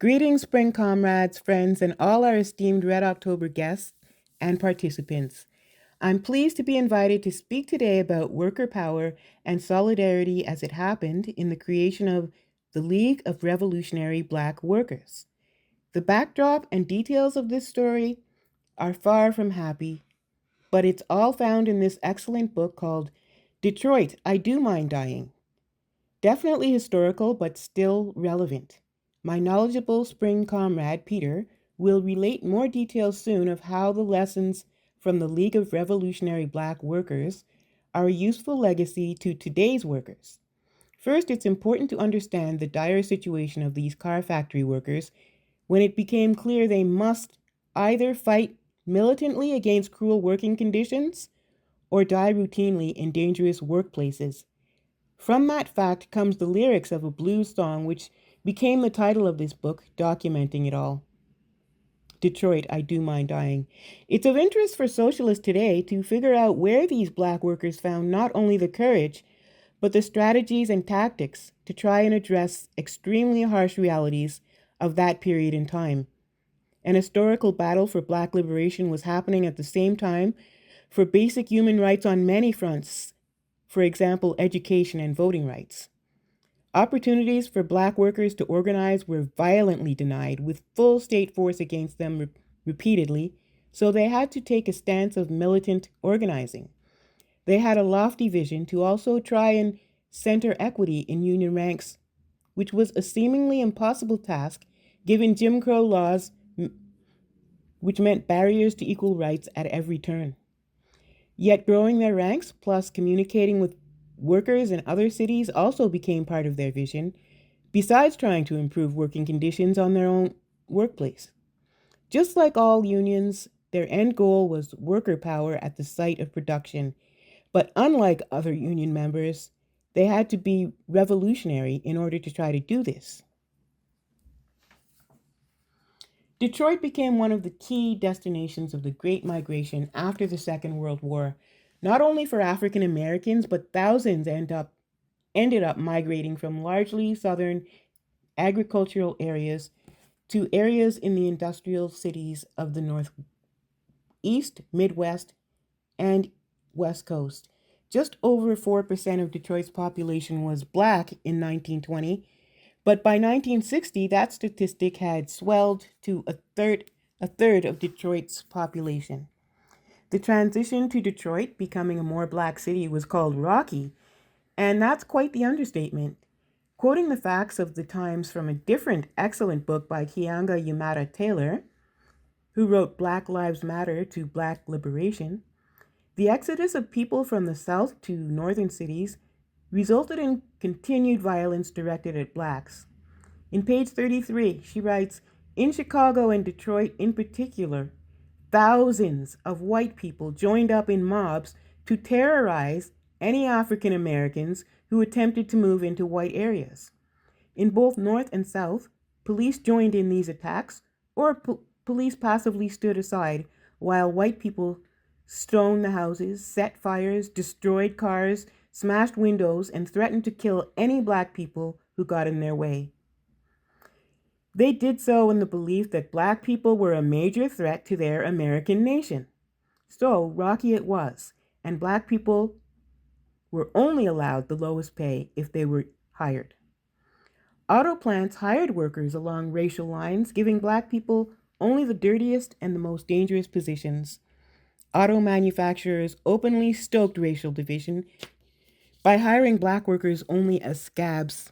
Greetings, spring comrades, friends, and all our esteemed Red October guests and participants. I'm pleased to be invited to speak today about worker power and solidarity as it happened in the creation of the League of Revolutionary Black Workers. The backdrop and details of this story are far from happy, but it's all found in this excellent book called Detroit, I Do Mind Dying. Definitely historical, but still relevant. My knowledgeable spring comrade, Peter, will relate more details soon of how the lessons from the League of Revolutionary Black Workers are a useful legacy to today's workers. First, it's important to understand the dire situation of these car factory workers when it became clear they must either fight militantly against cruel working conditions or die routinely in dangerous workplaces. From that fact comes the lyrics of a blues song which became the title of this book, documenting it all. Detroit, I Do Mind Dying. It's of interest for socialists today to figure out where these black workers found not only the courage, but the strategies and tactics to try and address extremely harsh realities of that period in time. An historical battle for black liberation was happening at the same time for basic human rights on many fronts, for example, education and voting rights. Opportunities for black workers to organize were violently denied, with full state force against them repeatedly, so they had to take a stance of militant organizing. They had a lofty vision to also try and center equity in union ranks, which was a seemingly impossible task given Jim Crow laws, which meant barriers to equal rights at every turn. Yet growing their ranks, plus communicating with workers in other cities, also became part of their vision, besides trying to improve working conditions on their own workplace. Just like all unions, their end goal was worker power at the site of production, but unlike other union members, they had to be revolutionary in order to try to do this. Detroit became one of the key destinations of the Great Migration after the Second World War, not only for African Americans, but thousands ended up migrating from largely southern agricultural areas to areas in the industrial cities of the Northeast, Midwest, and West Coast. Just over 4% of Detroit's population was black in 1920, but by 1960, that statistic had swelled to a third of Detroit's population. The transition to Detroit becoming a more black city was called rocky, and that's quite the understatement. Quoting the facts of the times from a different excellent book by Keeanga Yamada Taylor, who wrote Black Lives Matter to Black Liberation, the exodus of people from the South to northern cities resulted in continued violence directed at blacks. In page 33, she writes, in Chicago and Detroit in particular, thousands of white people joined up in mobs to terrorize any African Americans who attempted to move into white areas. In both North and South, police joined in these attacks, or police passively stood aside while white people stoned the houses, set fires, destroyed cars, smashed windows, and threatened to kill any black people who got in their way. They did so in the belief that black people were a major threat to their American nation. So rocky it was, and black people were only allowed the lowest pay if they were hired. Auto plants hired workers along racial lines, giving black people only the dirtiest and the most dangerous positions. Auto manufacturers openly stoked racial division by hiring black workers only as scabs,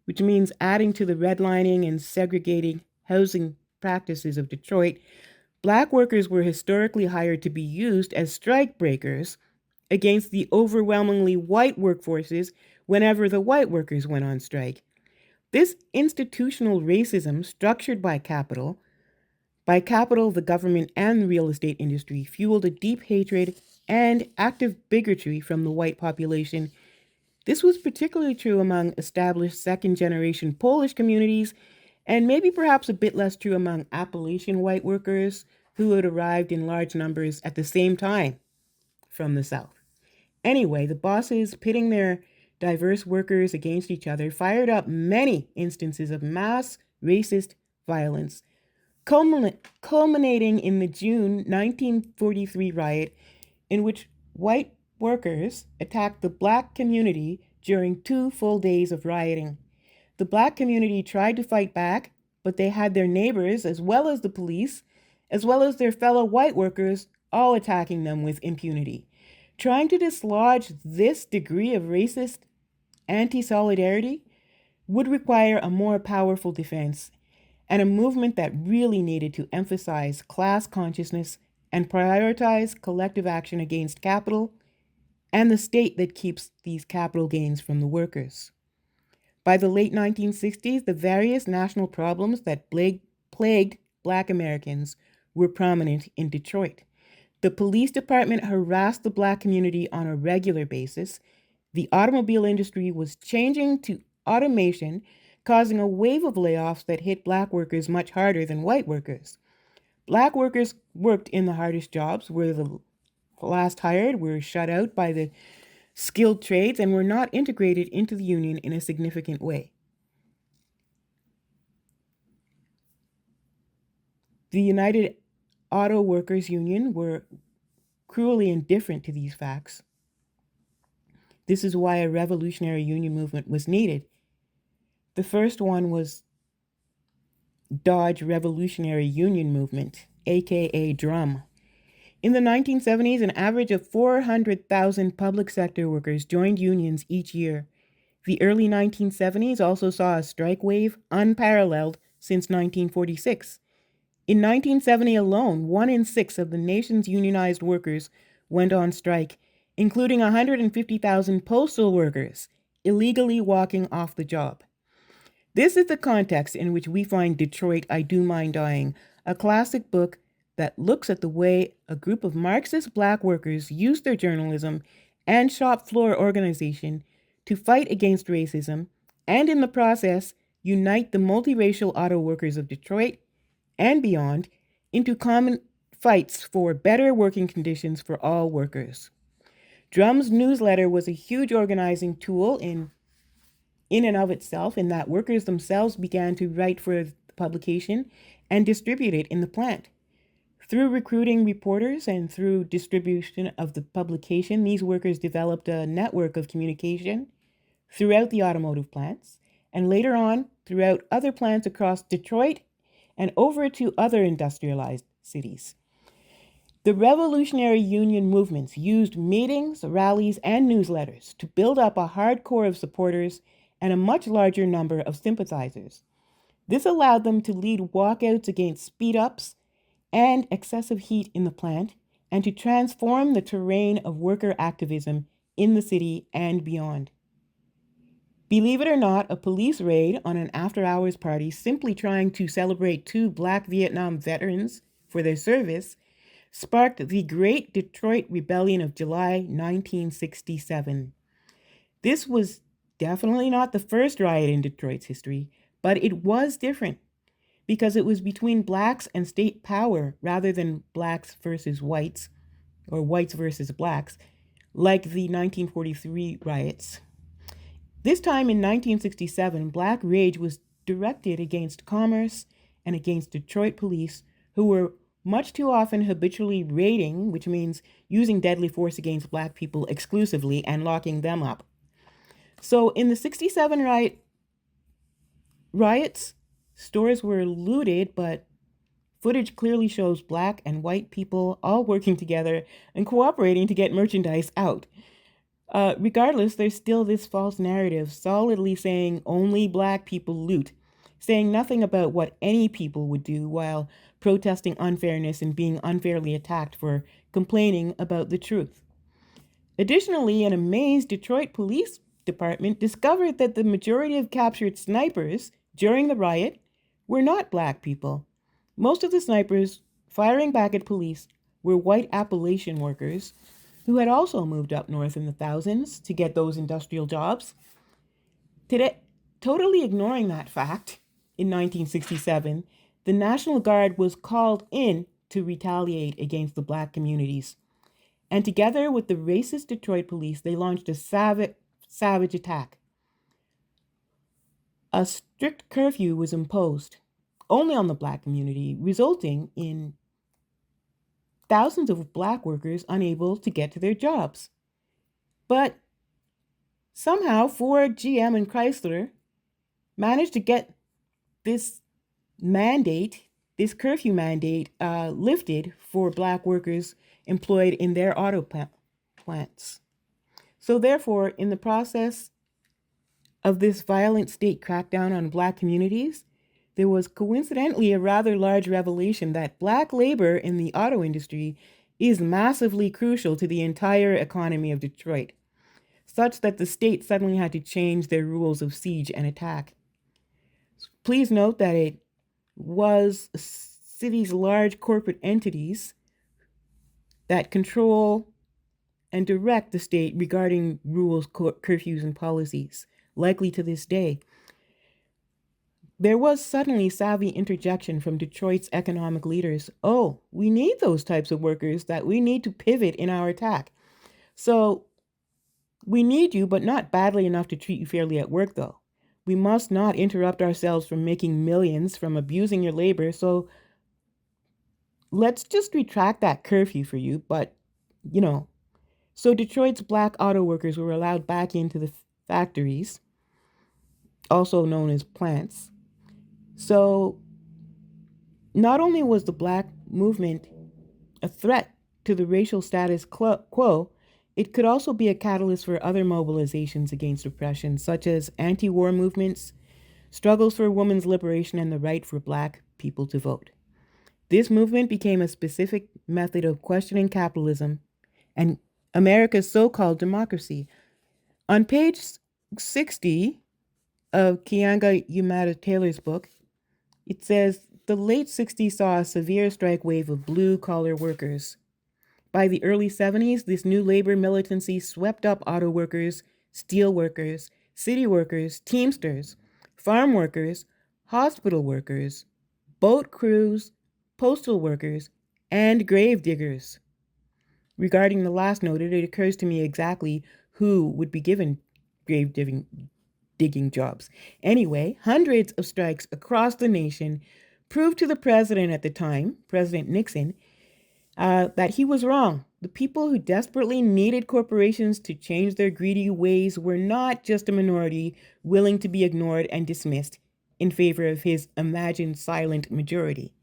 which means adding to the redlining and segregating housing practices of Detroit. Black workers were historically hired to be used as strike breakers against the overwhelmingly white workforces whenever the white workers went on strike. This institutional racism, structured by capital, the government, and the real estate industry, fueled a deep hatred and active bigotry from the white population. This was particularly true among established second-generation Polish communities, and maybe perhaps a bit less true among Appalachian white workers who had arrived in large numbers at the same time from the South. Anyway, the bosses, pitting their diverse workers against each other, fired up many instances of mass racist violence, culminating in the June 1943 riot in which white workers attacked the black community during 2 full days of rioting. The black community tried to fight back, but they had their neighbors, as well as the police, as well as their fellow white workers, all attacking them with impunity. Trying to dislodge this degree of racist anti-solidarity would require a more powerful defense and a movement that really needed to emphasize class consciousness and prioritize collective action against capital and the state that keeps these capital gains from the workers. By the late 1960s, the various national problems that plagued Black Americans were prominent in Detroit. The police department harassed the Black community on a regular basis. The automobile industry was changing to automation, causing a wave of layoffs that hit Black workers much harder than white workers. Black workers worked in the hardest jobs, were the last hired, were shut out by the skilled trades, and were not integrated into the union in a significant way. The United Auto Workers Union were cruelly indifferent to these facts. This is why a revolutionary union movement was needed. The first one was Dodge Revolutionary Union Movement, aka DRUM. In the 1970s, an average of 400,000 public sector workers joined unions each year. The early 1970s also saw a strike wave unparalleled since 1946. In 1970 alone, 1 in 6 of the nation's unionized workers went on strike, including 150,000 postal workers illegally walking off the job. This is the context in which we find Detroit, I Do Mind Dying, a classic book that looks at the way a group of Marxist Black workers used their journalism and shop floor organization to fight against racism and, in the process, unite the multiracial auto workers of Detroit and beyond into common fights for better working conditions for all workers. DRUM's newsletter was a huge organizing tool in and of itself, in that workers themselves began to write for the publication and distribute it in the plant. Through recruiting reporters and through distribution of the publication, these workers developed a network of communication throughout the automotive plants, and later on throughout other plants across Detroit and over to other industrialized cities. The revolutionary union movements used meetings, rallies, and newsletters to build up a hard core of supporters and a much larger number of sympathizers. This allowed them to lead walkouts against speed-ups and excessive heat in the plant, and to transform the terrain of worker activism in the city and beyond. Believe it or not, a police raid on an after-hours party simply trying to celebrate 2 Black Vietnam veterans for their service sparked the Great Detroit Rebellion of July 1967. This was definitely not the first riot in Detroit's history, but it was different because it was between Blacks and state power rather than Blacks versus whites, or whites versus Blacks, like the 1943 riots. This time in 1967, Black rage was directed against commerce and against Detroit police, who were much too often habitually raiding, which means using deadly force against Black people exclusively and locking them up. So in the 67 riots, stores were looted, but footage clearly shows Black and white people all working together and cooperating to get merchandise out. Regardless, there's still this false narrative solidly saying only Black people loot, saying nothing about what any people would do while protesting unfairness and being unfairly attacked for complaining about the truth. Additionally, an amazed Detroit Police Department discovered that the majority of captured snipers during the riot were not Black people. Most of the snipers firing back at police were white Appalachian workers who had also moved up north in the thousands to get those industrial jobs. Today, totally ignoring that fact, in 1967, the National Guard was called in to retaliate against the Black communities. And together with the racist Detroit police, they launched a savage attack. A strict curfew was imposed. only on the Black community, resulting in thousands of Black workers unable to get to their jobs. But somehow Ford, GM, and Chrysler managed to get this mandate, this curfew mandate, lifted for Black workers employed in their auto plants. So, therefore, in the process of this violent state crackdown on Black communities, there was coincidentally a rather large revelation that Black labor in the auto industry is massively crucial to the entire economy of Detroit, such that the state suddenly had to change their rules of siege and attack. Please note that it was city's large corporate entities that control and direct the state regarding rules, curfews, and policies, likely to this day. There was suddenly savvy interjection from Detroit's economic leaders. Oh, we need those types of workers that we need to pivot in our attack. So we need you, but not badly enough to treat you fairly at work, though. We must not interrupt ourselves from making millions from abusing your labor, so let's just retract that curfew for you, but, So Detroit's Black auto workers were allowed back into the factories, also known as plants. So not only was the Black movement a threat to the racial status quo, it could also be a catalyst for other mobilizations against oppression, such as anti-war movements, struggles for women's liberation, and the right for Black people to vote. This movement became a specific method of questioning capitalism and America's so-called democracy. On page 60 of Keeanga Yamada Taylor's book, it says, the late 60s saw a severe strike wave of blue-collar workers. By the early 70s, this new labor militancy swept up auto workers, steel workers, city workers, teamsters, farm workers, hospital workers, boat crews, postal workers, and grave diggers. Regarding the last noted, it occurs to me exactly who would be given grave digging jobs. Anyway, hundreds of strikes across the nation proved to the president at the time, President Nixon, that he was wrong. The people who desperately needed corporations to change their greedy ways were not just a minority willing to be ignored and dismissed in favor of his imagined silent majority.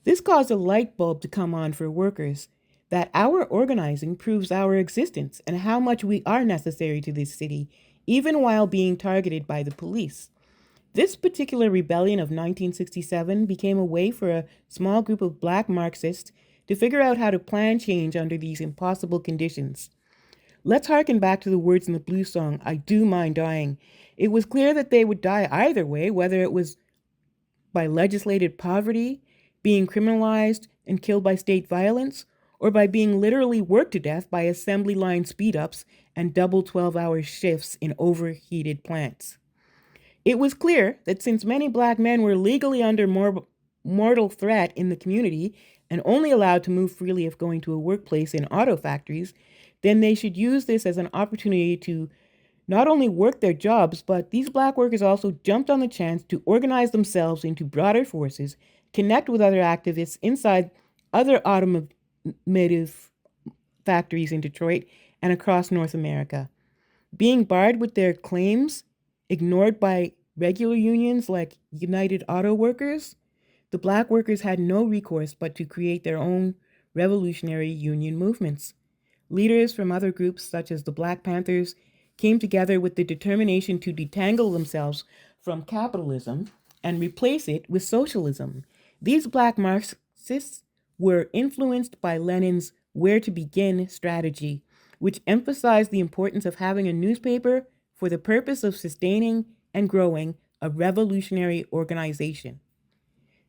This caused a light bulb to come on for workers, that our organizing proves our existence and how much we are necessary to this city, even while being targeted by the police. This particular rebellion of 1967 became a way for a small group of Black Marxists to figure out how to plan change under these impossible conditions. Let's harken back to the words in the blues song, I Do Mind Dying. It was clear that they would die either way, whether it was by legislated poverty, being criminalized and killed by state violence, or by being literally worked to death by assembly line speed-ups and double 12-hour shifts in overheated plants. It was clear that since many Black men were legally under mortal threat in the community and only allowed to move freely if going to a workplace in auto factories, then they should use this as an opportunity to not only work their jobs, but these Black workers also jumped on the chance to organize themselves into broader forces, connect with other activists inside other automotive factories in Detroit and across North America. Being barred with their claims, ignored by regular unions like United Auto Workers, the Black workers had no recourse but to create their own revolutionary union movements. Leaders from other groups, such as the Black Panthers, came together with the determination to detangle themselves from capitalism and replace it with socialism. These Black Marxists were influenced by Lenin's Where to Begin strategy, which emphasized the importance of having a newspaper for the purpose of sustaining and growing a revolutionary organization.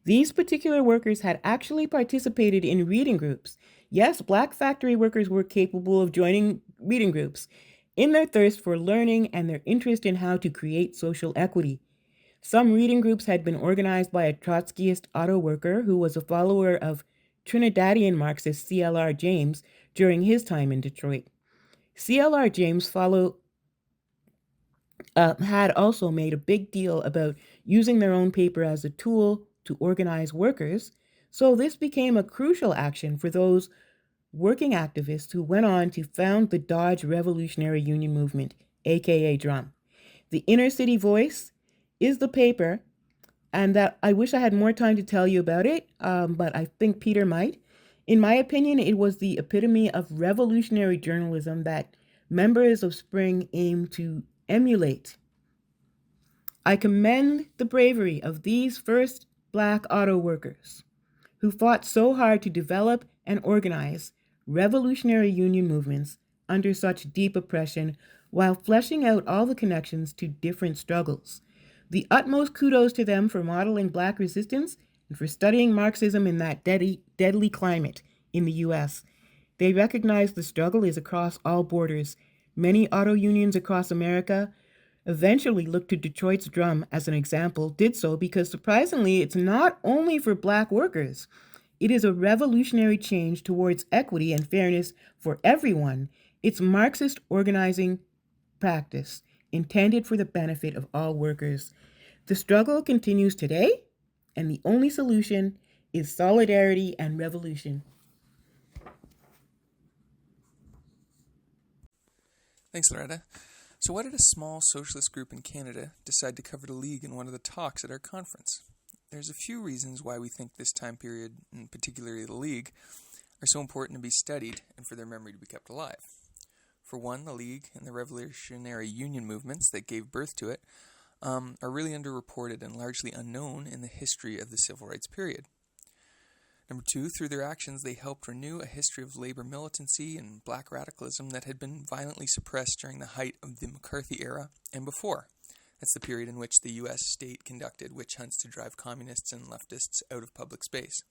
These particular workers had actually participated in reading groups. Yes, Black factory workers were capable of joining reading groups in their thirst for learning and their interest in how to create social equity. Some reading groups had been organized by a Trotskyist auto worker who was a follower of Trinidadian Marxist C.L.R. James during his time in Detroit. C.L.R. James had also made a big deal about using their own paper as a tool to organize workers, so this became a crucial action for those working activists who went on to found the Dodge Revolutionary Union Movement, aka DRUM. The Inner City Voice is the paper, and that I wish I had more time to tell you about it, but I think Peter might. In my opinion, it was the epitome of revolutionary journalism that members of Spring aim to emulate. I commend the bravery of these first Black auto workers who fought so hard to develop and organize revolutionary union movements under such deep oppression while fleshing out all the connections to different struggles. The utmost kudos to them for modeling Black resistance and for studying Marxism in that deadly climate in the US. They recognize the struggle is across all borders. Many auto unions across America eventually looked to Detroit's drum as an example, did so because surprisingly, it's not only for Black workers. It is a revolutionary change towards equity and fairness for everyone. It's Marxist organizing practice intended for the benefit of all workers. The struggle continues today, and the only solution is solidarity and revolution. Thanks, Loretta. So why did a small socialist group in Canada decide to cover the League in one of the talks at our conference? There's a few reasons why we think this time period, and particularly the League, are so important to be studied and for their memory to be kept alive. For one, the League and the revolutionary union movements that gave birth to it are really underreported and largely unknown in the history of the civil rights period. Number two, through their actions, they helped renew a history of labor militancy and Black radicalism that had been violently suppressed during the height of the McCarthy era and before. That's the period in which the U.S. state conducted witch hunts to drive communists and leftists out of public space.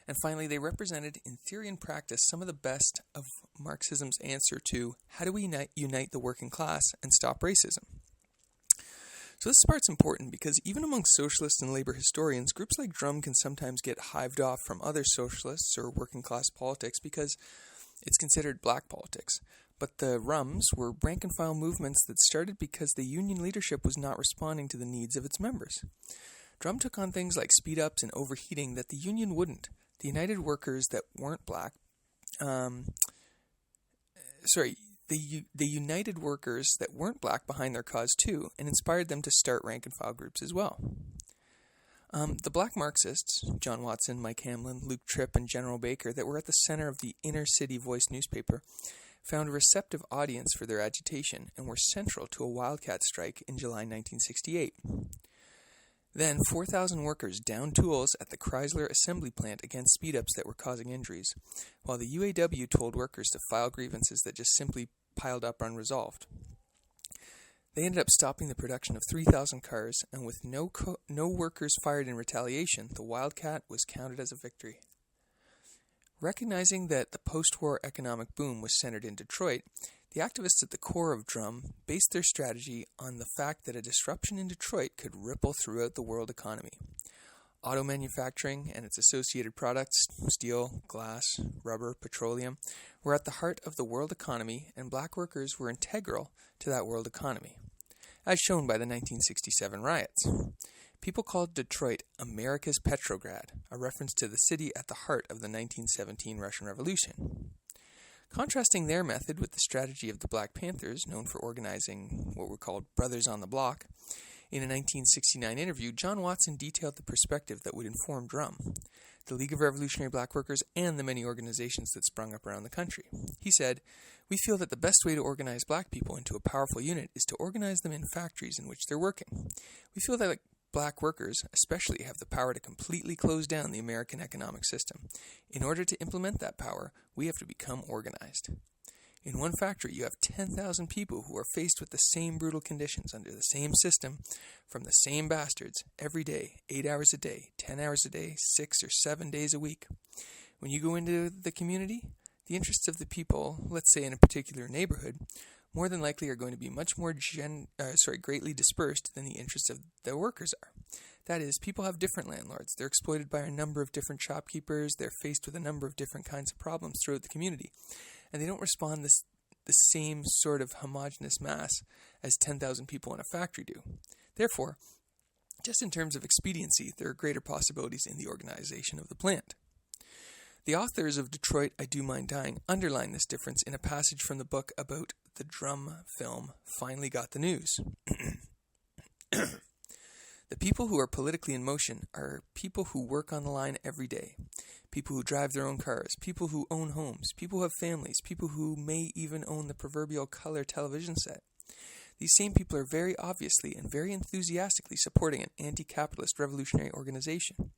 And finally, they represented, in theory and practice, some of the best of Marxism's answer to how do we unite the working class and stop racism. So this part's important because even among socialists and labor historians, groups like DRUM can sometimes get hived off from other socialists or working class politics because it's considered Black politics. But the RUMs were rank-and-file movements that started because the union leadership was not responding to the needs of its members. DRUM took on things like speed-ups and overheating that the union wouldn't. The United Workers that weren't Black, They united workers that weren't Black behind their cause too, and inspired them to start rank-and-file groups as well. The Black Marxists, John Watson, Mike Hamlin, Luke Tripp, and General Baker, that were at the center of the Inner City Voice newspaper, found a receptive audience for their agitation and were central to a wildcat strike in July 1968. Then, 4,000 workers downed tools at the Chrysler assembly plant against speed-ups that were causing injuries, while the UAW told workers to file grievances that just simply piled up unresolved. They ended up stopping the production of 3,000 cars, and with no workers fired in retaliation, the wildcat was counted as a victory. Recognizing that the post-war economic boom was centered in Detroit, the activists at the core of DRUM based their strategy on the fact that a disruption in Detroit could ripple throughout the world economy. Auto manufacturing and its associated products, steel, glass, rubber, petroleum, were at the heart of the world economy, and Black workers were integral to that world economy, as shown by the 1967 riots. People called Detroit America's Petrograd, a reference to the city at the heart of the 1917 Russian Revolution. Contrasting their method with the strategy of the Black Panthers, known for organizing what were called Brothers on the Block, in a 1969 interview, John Watson detailed the perspective that would inform DRUM, the League of Revolutionary Black Workers, and the many organizations that sprung up around the country. He said, "We feel that the best way to organize Black people into a powerful unit is to organize them in factories in which they're working. We feel that Black workers especially have the power to completely close down the American economic system. In order to implement that power, we have to become organized. In one factory, you have 10,000 people who are faced with the same brutal conditions under the same system from the same bastards every day, 8 hours a day, 10 hours a day, 6 or 7 days a week. When you go into the community, the interests of the people, let's say in a particular neighborhood, more than likely are going to be much more greatly dispersed than the interests of the workers are. That is, people have different landlords. They're exploited by a number of different shopkeepers. They're faced with a number of different kinds of problems throughout the community. And they don't respond the same sort of homogenous mass as 10,000 people in a factory do. Therefore, Just in terms of expediency, there are greater possibilities in the organization of the plant. The authors of Detroit, I Do Mind Dying underline this difference in a passage from the book about the drum film Finally Got the News. The people who are politically in motion are people who work on the line every day, people who drive their own cars, people who own homes, people who have families, people who may even own the proverbial color television set. These same people are very obviously and very enthusiastically supporting an anti-capitalist revolutionary organization.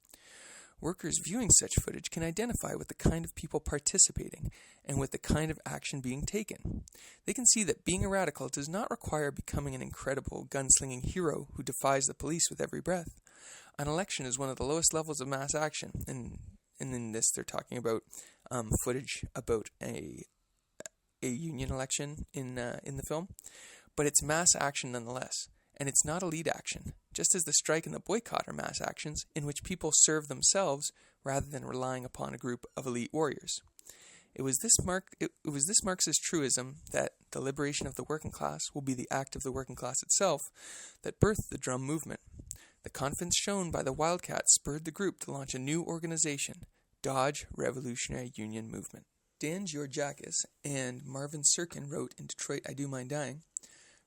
Workers viewing such footage can identify with the kind of people participating and with the kind of action being taken. They can see that being a radical does not require becoming an incredible gunslinging hero who defies the police with every breath. An election is one of the lowest levels of mass action, and in this they're talking about footage about a union election in the film, but it's mass action nonetheless. And it's not elite action, just as the strike and the boycott are mass actions in which people serve themselves rather than relying upon a group of elite warriors. It was this Marxist truism that the liberation of the working class will be the act of the working class itself that birthed the drum movement. The confidence shown by the Wildcats spurred the group to launch a new organization, Dodge Revolutionary Union Movement. Dan Georgiakis and Marvin Sirkin wrote in Detroit, I Do Mind Dying,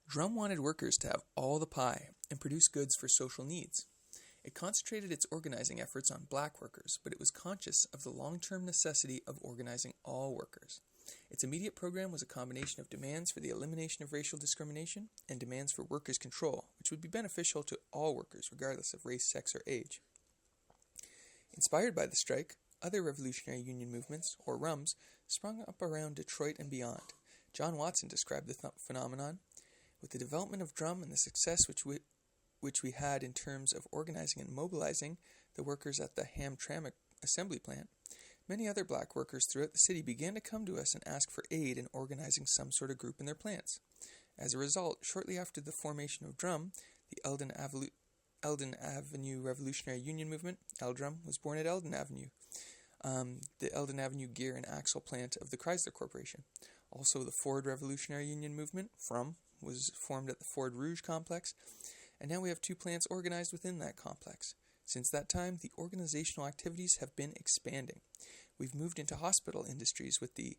Drum wanted workers to have all the pie and produce goods for social needs. It concentrated its organizing efforts on black workers, but it was conscious of the long-term necessity of organizing all workers. Its immediate program was a combination of demands for the elimination of racial discrimination and demands for workers' control, which would be beneficial to all workers regardless of race, sex, or age. Inspired by the strike, other revolutionary union movements, or RUMs, sprung up around Detroit and beyond. John Watson described the phenomenon. With the development of drum and the success which we had in terms of organizing and mobilizing the workers at the Hamtramck assembly plant, many other black workers throughout the city began to come to us and ask for aid in organizing some sort of group in their plants. As a result, shortly after the formation of drum, the Eldon Avenue Revolutionary Union Movement, Eldrum, was born at Eldon Avenue, the Eldon Avenue gear and axle plant of the Chrysler Corporation. Also, the Ford Revolutionary Union Movement, FRUM, was formed at the Ford Rouge complex, and now we have 2 plants organized within that complex. Since that time, the organizational activities have been expanding. We've moved into hospital industries with the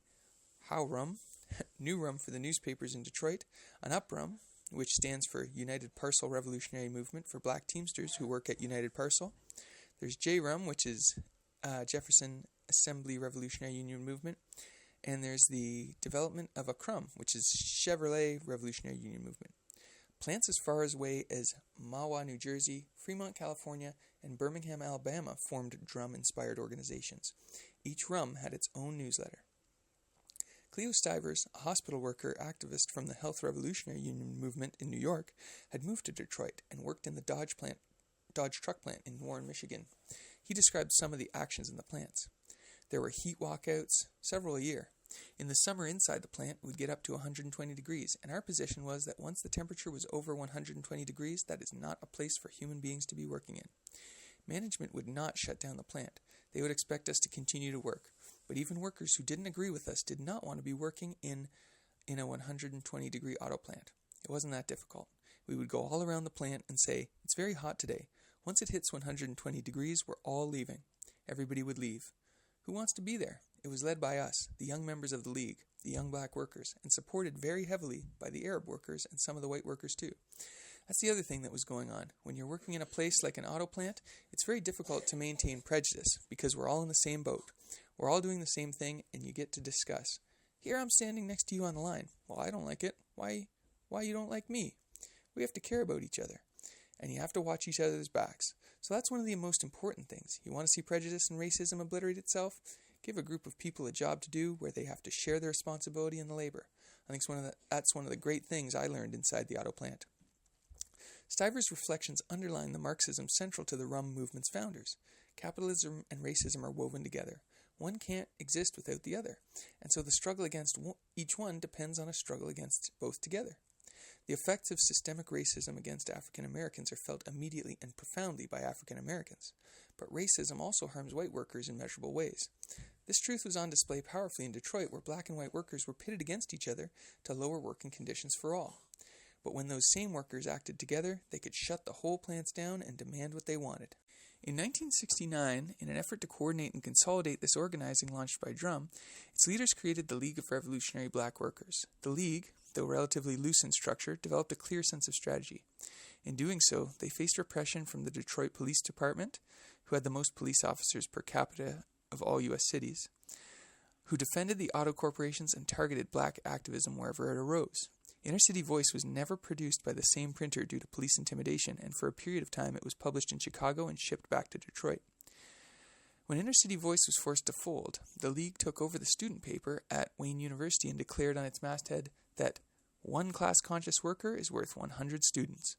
HOW-RUM, New Rum for the newspapers in Detroit, an UP-RUM, which stands for United Parcel Revolutionary Movement for black Teamsters who work at United Parcel. There's J-RUM, which is Jefferson Assembly Revolutionary Union Movement. And there's the development of a CRUM, which is Chevrolet Revolutionary Union Movement. Plants as far away as Mahwah, New Jersey, Fremont, California, and Birmingham, Alabama formed drum-inspired organizations. Each RUM had its own newsletter. Cleo Stivers, a hospital worker activist from the Health Revolutionary Union Movement in New York, had moved to Detroit and worked in the Dodge truck plant in Warren, Michigan. He described some of the actions in the plants. There were heat walkouts, several a year. In the summer inside the plant, it would get up to 120 degrees, and our position was that once the temperature was over 120 degrees, that is not a place for human beings to be working in. Management would not shut down the plant. They would expect us to continue to work. But even workers who didn't agree with us did not want to be working in a 120-degree auto plant. It wasn't that difficult. We would go all around the plant and say, "It's very hot today. Once it hits 120 degrees, we're all leaving." Everybody would leave. Who wants to be there? It was led by us, the young members of the League, the young black workers, and supported very heavily by the Arab workers and some of the white workers too. That's the other thing that was going on. When you're working in a place like an auto plant, it's very difficult to maintain prejudice because we're all in the same boat. We're all doing the same thing, and you get to discuss. Here I'm standing next to you on the line. Well, I don't like it. Why you don't like me? We have to care about each other, and you have to watch each other's backs. So that's one of the most important things. You want to see prejudice and racism obliterate itself? Give a group of people a job to do where they have to share their responsibility in the labor. I think that's one of the great things I learned inside the auto plant. Stivers' reflections underline the Marxism central to the RUM movement's founders. Capitalism and racism are woven together. One can't exist without the other, and so the struggle against each one depends on a struggle against both together. The effects of systemic racism against African Americans are felt immediately and profoundly by African Americans, but racism also harms white workers in measurable ways. This truth was on display powerfully in Detroit, where black and white workers were pitted against each other to lower working conditions for all. But when those same workers acted together, they could shut the whole plants down and demand what they wanted. In 1969, in an effort to coordinate and consolidate this organizing launched by Drum, its leaders created the League of Revolutionary Black Workers. The League, though relatively loose in structure, developed a clear sense of strategy. In doing so, they faced repression from the Detroit Police Department, who had the most police officers per capita of all U.S. cities, who defended the auto corporations and targeted black activism wherever it arose. Inner City Voice was never produced by the same printer due to police intimidation, and for a period of time it was published in Chicago and shipped back to Detroit. When Inner City Voice was forced to fold, the League took over the student paper at Wayne University and declared on its masthead that one class-conscious worker is worth 100 students.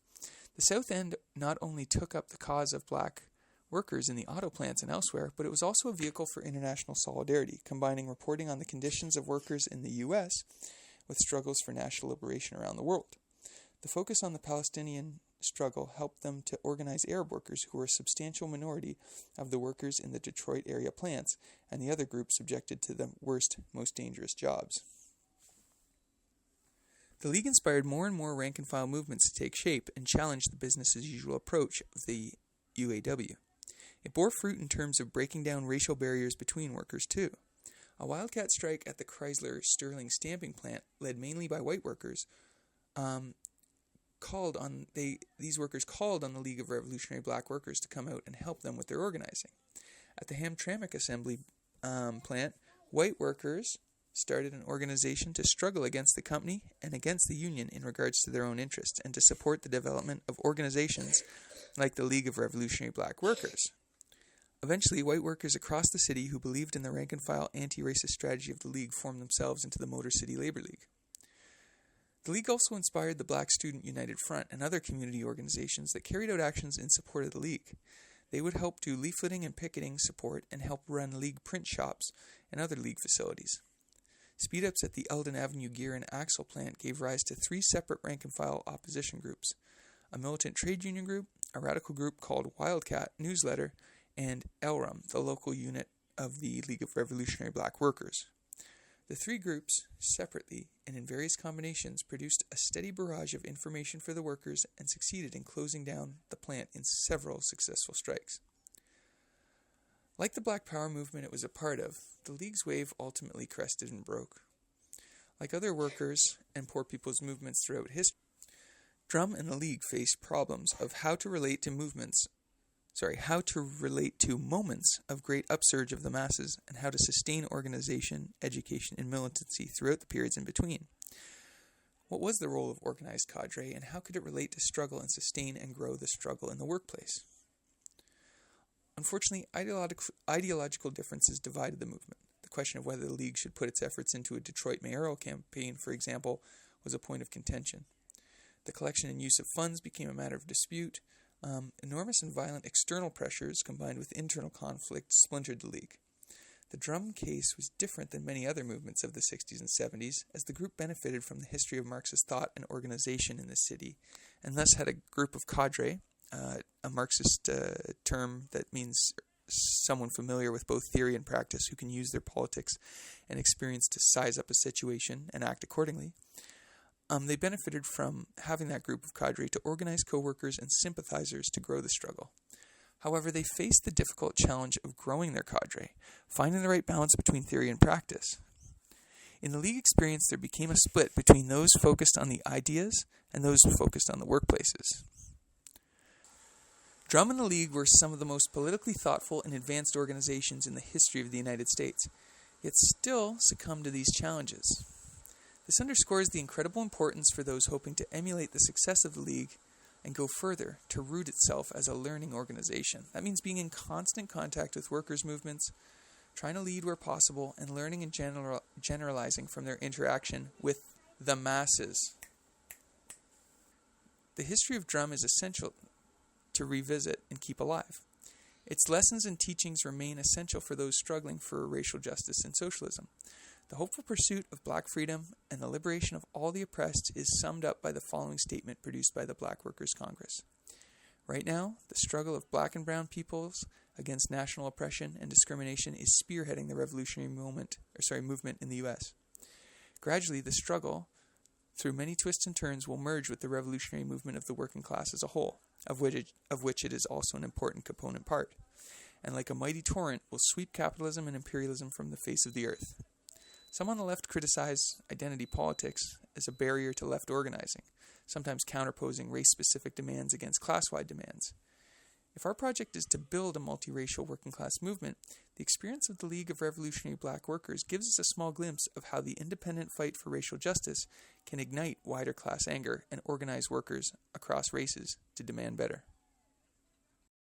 The South End not only took up the cause of black workers in the auto plants and elsewhere, but it was also a vehicle for international solidarity, combining reporting on the conditions of workers in the U.S. with struggles for national liberation around the world. The focus on the Palestinian struggle helped them to organize Arab workers, who were a substantial minority of the workers in the Detroit area plants, and the other group subjected to the worst, most dangerous jobs. The League inspired more and more rank-and-file movements to take shape and challenge the business-as-usual approach of the UAW. It bore fruit in terms of breaking down racial barriers between workers, too. A wildcat strike at the Chrysler Sterling stamping plant, led mainly by white workers, these workers called on the League of Revolutionary Black Workers to come out and help them with their organizing. At the Hamtramck assembly plant, white workers started an organization to struggle against the company and against the union in regards to their own interests, and to support the development of organizations like the League of Revolutionary Black Workers. Eventually, white workers across the city who believed in the rank-and-file anti-racist strategy of the League formed themselves into the Motor City Labor League. The League also inspired the Black Student United Front and other community organizations that carried out actions in support of the League. They would help do leafleting and picketing support and help run League print shops and other League facilities. Speed-ups at the Eldon Avenue Gear and Axle plant gave rise to 3 separate rank-and-file opposition groups: a militant trade union group, a radical group called Wildcat Newsletter, and LRUM, the local unit of the League of Revolutionary Black Workers. The 3 groups, separately and in various combinations, produced a steady barrage of information for the workers and succeeded in closing down the plant in several successful strikes. Like the Black Power movement it was a part of, the League's wave ultimately crested and broke. Like other workers and poor people's movements throughout history, Drum and the League faced problems of how to relate to moments of great upsurge of the masses, and how to sustain organization, education, and militancy throughout the periods in between. What was the role of organized cadre, and how could it relate to struggle and sustain and grow the struggle in the workplace? Unfortunately, ideological differences divided the movement. The question of whether the League should put its efforts into a Detroit mayoral campaign, for example, was a point of contention. The collection and use of funds became a matter of dispute. Enormous and violent external pressures combined with internal conflict splintered the League. The Drum case was different than many other movements of the 60s and 70s, as the group benefited from the history of Marxist thought and organization in the city, and thus had a group of cadre, a Marxist term that means someone familiar with both theory and practice who can use their politics and experience to size up a situation and act accordingly. They benefited from having that group of cadre to organize co-workers and sympathizers to grow the struggle. However, they faced the difficult challenge of growing their cadre, finding the right balance between theory and practice. In the League experience, there became a split between those focused on the ideas and those focused on the workplaces. Drum and the League were some of the most politically thoughtful and advanced organizations in the history of the United States, yet still succumbed to these challenges. This underscores the incredible importance for those hoping to emulate the success of the League and go further to root itself as a learning organization. That means being in constant contact with workers' movements, trying to lead where possible, and learning and generalizing from their interaction with the masses. The history of Drum is essential to revisit and keep alive. Its lessons and teachings remain essential for those struggling for racial justice and socialism. The hopeful pursuit of black freedom and the liberation of all the oppressed is summed up by the following statement produced by the Black Workers' Congress. Right now, the struggle of black and brown peoples against national oppression and discrimination is spearheading the revolutionary movement in the U.S. Gradually, the struggle through many twists and turns, will merge with the revolutionary movement of the working class as a whole, of which it is also an important component part, and like a mighty torrent will sweep capitalism and imperialism from the face of the earth. Some on the left criticize identity politics as a barrier to left organizing, sometimes counterposing race-specific demands against class-wide demands. If our project is to build a multiracial working-class movement, the experience of the League of Revolutionary Black Workers gives us a small glimpse of how the independent fight for racial justice can ignite wider class anger and organize workers across races to demand better.